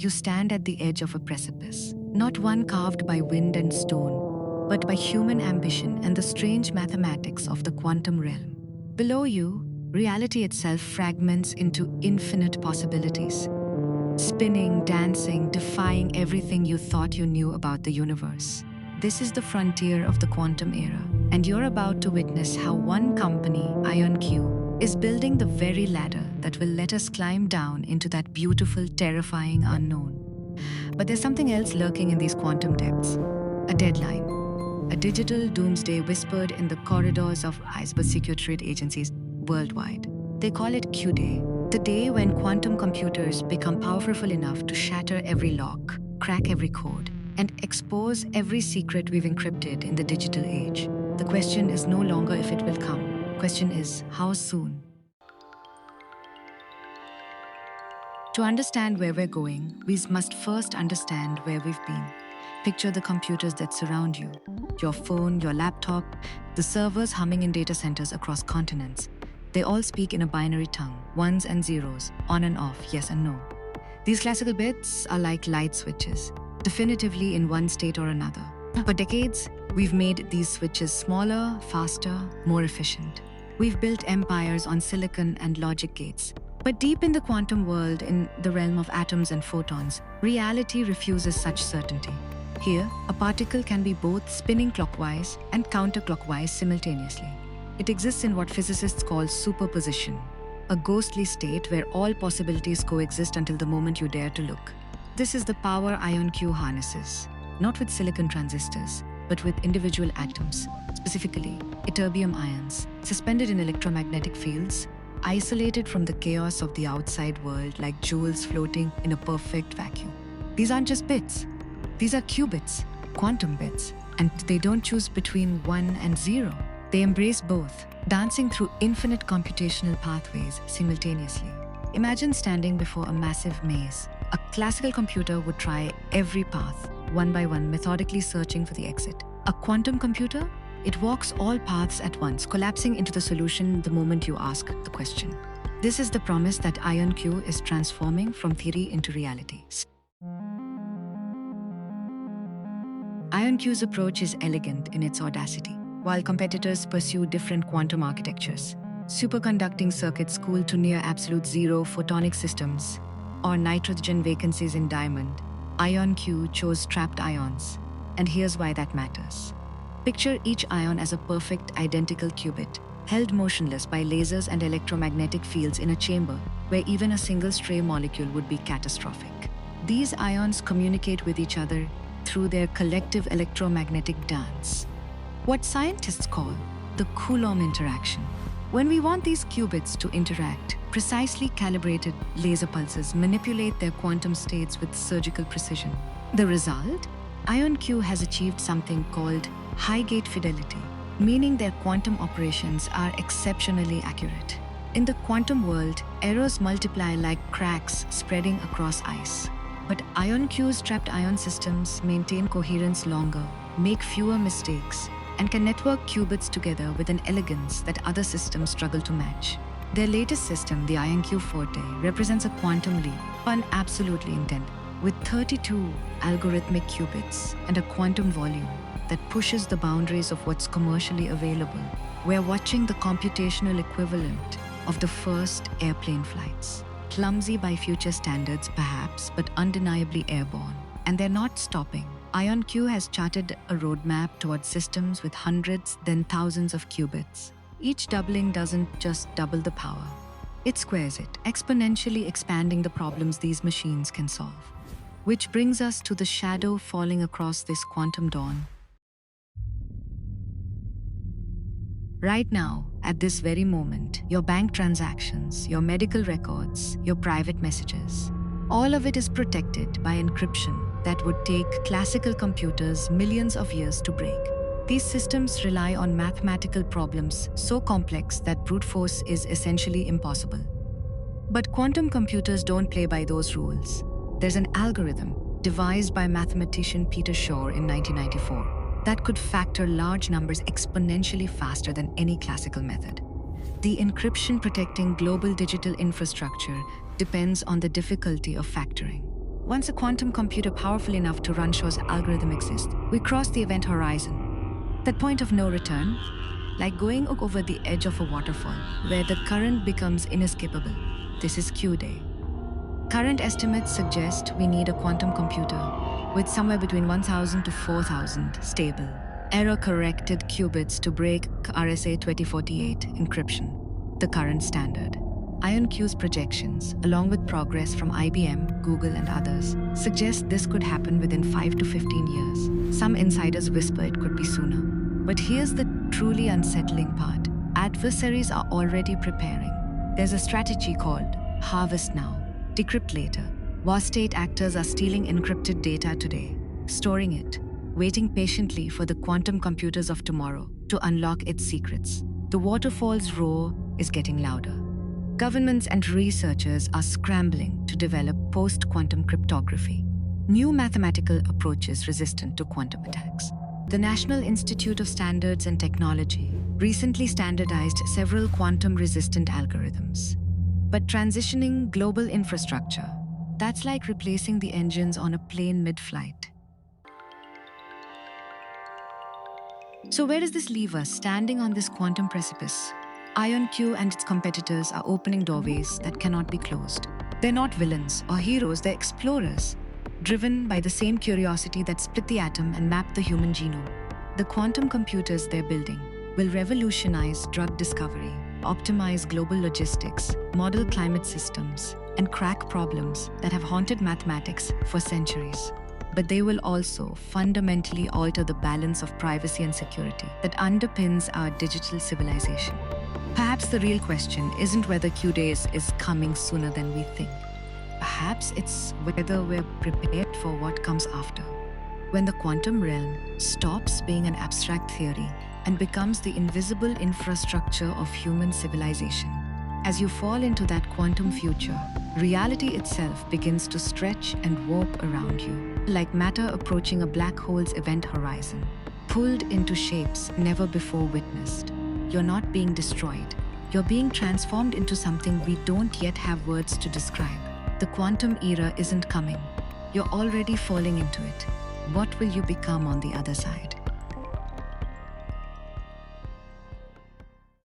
you stand at the edge of a precipice, not one carved by wind and stone, but by human ambition and the strange mathematics of the quantum realm. Below you, reality itself fragments into infinite possibilities, spinning, dancing, defying everything you thought you knew about the universe. This is the frontier of the quantum era, and you're about to witness how one company, IonQ, is building the very ladder that will let us climb down into that beautiful, terrifying unknown. But there's something else lurking in these quantum depths. A deadline. A digital doomsday whispered in the corridors of cybersecurity agencies worldwide. They call it Q-Day, the day when quantum computers become powerful enough to shatter every lock, crack every code, and expose every secret we've encrypted in the digital age. The question is no longer if it will come. The question is how soon. To understand where we're going, we must first understand where we've been. Picture the computers that surround you. Your phone, your laptop, the servers humming in data centers across continents. They all speak in a binary tongue, ones and zeros, on and off, yes and no. These classical bits are like light switches, definitively in one state or another. For decades, we've made these switches smaller, faster, more efficient. We've built empires on silicon and logic gates. But deep in the quantum world, in the realm of atoms and photons, reality refuses such certainty. Here, a particle can be both spinning clockwise and counterclockwise simultaneously. It exists in what physicists call superposition, a ghostly state where all possibilities coexist until the moment you dare to look. This is the power IonQ harnesses, not with silicon transistors, but with individual atoms, specifically ytterbium ions, suspended in electromagnetic fields, isolated from the chaos of the outside world like jewels floating in a perfect vacuum. These aren't just bits. These are qubits, quantum bits, and they don't choose between 1 and 0. They embrace both, dancing through infinite computational pathways simultaneously. Imagine standing before a massive maze. A classical computer would try every path, one by one, methodically searching for the exit. A quantum computer? It walks all paths at once, collapsing into the solution the moment you ask the question. This is the promise that IonQ is transforming from theory into reality. IonQ's approach is elegant in its audacity. While competitors pursue different quantum architectures, superconducting circuits cooled to near absolute zero photonic systems, or nitrogen vacancies in diamond, IonQ chose trapped ions. And here's why that matters. Picture each ion as a perfect, identical qubit, held motionless by lasers and electromagnetic fields in a chamber where even a single stray molecule would be catastrophic. These ions communicate with each other through their collective electromagnetic dance, what scientists call the Coulomb interaction. When we want these qubits to interact, precisely calibrated laser pulses manipulate their quantum states with surgical precision. The result? IonQ has achieved something called high gate fidelity, meaning their quantum operations are exceptionally accurate. In the quantum world, errors multiply like cracks spreading across ice. But IonQ's trapped ion systems maintain coherence longer, make fewer mistakes, and can network qubits together with an elegance that other systems struggle to match. Their latest system, the IonQ Forte, represents a quantum leap, pun absolutely intended, with 32 algorithmic qubits and a quantum volume that pushes the boundaries of what's commercially available. We're watching the computational equivalent of the first airplane flights. Clumsy by future standards, perhaps, but undeniably airborne. And they're not stopping. IonQ has charted a roadmap towards systems with hundreds, then thousands of qubits. Each doubling doesn't just double the power. It squares it, exponentially expanding the problems these machines can solve. Which brings us to the shadow falling across this quantum dawn. Right now, at this very moment, your bank transactions, your medical records, your private messages, all of it is protected by encryption that would take classical computers millions of years to break. These systems rely on mathematical problems so complex that brute force is essentially impossible. But quantum computers don't play by those rules. There's an algorithm devised by mathematician Peter Shor in 1994 that could factor large numbers exponentially faster than any classical method. The encryption protecting global digital infrastructure depends on the difficulty of factoring. Once a quantum computer powerful enough to run Shor's algorithm exists, we cross the event horizon. That point of no return, like going over the edge of a waterfall, where the current becomes inescapable. This is Q day. Current estimates suggest we need a quantum computer with somewhere between 1,000 to 4,000 stable, error-corrected qubits to break RSA 2048 encryption, the current standard. IonQ's projections, along with progress from IBM, Google, and others, suggest this could happen within 5 to 15 years. Some insiders whisper it could be sooner. But here's the truly unsettling part. Adversaries are already preparing. There's a strategy called harvest now, decrypt later. War state actors are stealing encrypted data today, storing it, waiting patiently for the quantum computers of tomorrow to unlock its secrets. The waterfall's roar is getting louder. Governments and researchers are scrambling to develop post-quantum cryptography, new mathematical approaches resistant to quantum attacks. The National Institute of Standards and Technology recently standardized several quantum-resistant algorithms. But transitioning global infrastructure, that's like replacing the engines on a plane mid-flight. So where does this leave us standing on this quantum precipice? IonQ and its competitors are opening doorways that cannot be closed. They're not villains or heroes, they're explorers, driven by the same curiosity that split the atom and mapped the human genome. The quantum computers they're building will revolutionize drug discovery, optimize global logistics, model climate systems, and crack problems that have haunted mathematics for centuries. But they will also fundamentally alter the balance of privacy and security that underpins our digital civilization. Perhaps the real question isn't whether Q days is coming sooner than we think. Perhaps it's whether we're prepared for what comes after. When the quantum realm stops being an abstract theory and becomes the invisible infrastructure of human civilization. As you fall into that quantum future, reality itself begins to stretch and warp around you, like matter approaching a black hole's event horizon, pulled into shapes never before witnessed. You're not being destroyed. You're being transformed into something we don't yet have words to describe. The quantum era isn't coming. You're already falling into it. What will you become on the other side?